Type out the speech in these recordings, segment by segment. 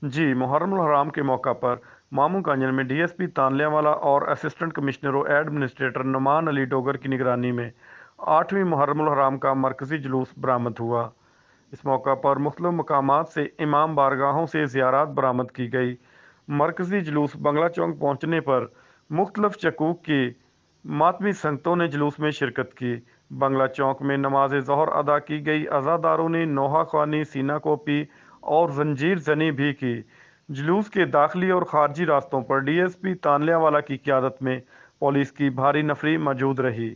जी, मुहर्रम हराम के मौका पर मामू कांजन में डीएसपी तानल्यावाला और असिस्टेंट कमिश्नरों एडमिनिस्ट्रेटर नुमान अली डोगर की निगरानी में 8वीं मुहर्रम हराम का मरकजी जुलूस बरामद हुआ। इस मौका पर मुख्तलिफ मकामात से इमाम बारगाहों से ज़ियारत बरामद की गई। मरकजी जुलूस बंगला चौक पहुँचने पर मुख्तलिफ शकूक की मातमी संगतों ने जुलूस में शिरकत की। बंगला चौक में नमाज ज़ोहर अदा की गई। अज़ादारों ने नोहा ख्वानी, सीना कोपी और जंजीर जनी भी की। जुलूस के दाखिली और खारजी रास्तों पर डीएसपी तानल्यावाला की क़यादत में पुलिस की भारी नफरी मौजूद रही।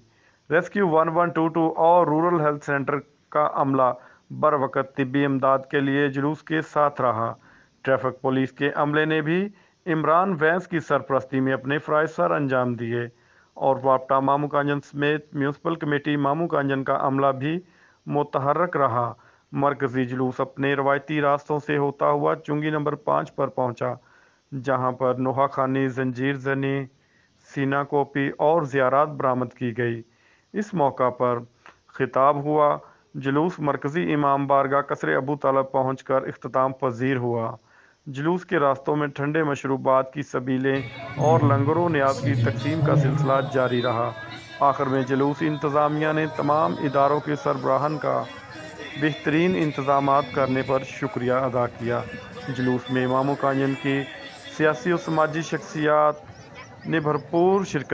रेस्क्यू 1122 और रूरल हेल्थ सेंटर का अमला बर वक़्त तिब्बी इमदाद के लिए जुलूस के साथ रहा। ट्रैफिक पुलिस के अमले ने भी इमरान वैस की सरपरस्ती में अपने फ़राइज़ सर अंजाम दिए और वापटा मामू कांजन समेत म्यूनसिपल कमेटी मामू कांजन का अमला भी मुतहर्रक रहा। मरकजी जुलूस अपने रवायती रास्तों से होता हुआ चुंगी नंबर 5 पर पहुंचा, जहां पर नोहा खानी, जंजीर जनी, सीना कोपी और ज़ियारत बरामद की गई। इस मौका पर खिताब हुआ। जुलूस मरकजी इमाम बारगाह कसरे अबू तालब पहुँच कर इख्तिताम पजीर हुआ। जुलूस के रास्तों में ठंडे मशरूबात की सबीलें और लंगरों न्याज की तकसीम का सिलसिला जारी रहा। आखिर में जुलूसी इंतज़ामिया ने तमाम इदारों के सरबराहान का बेहतरीन इंतज़ामात करने पर शुक्रिया अदा किया। जुलूस में मामू कांजन की सियासी और समाजी शख्सियात ने भरपूर शिरकत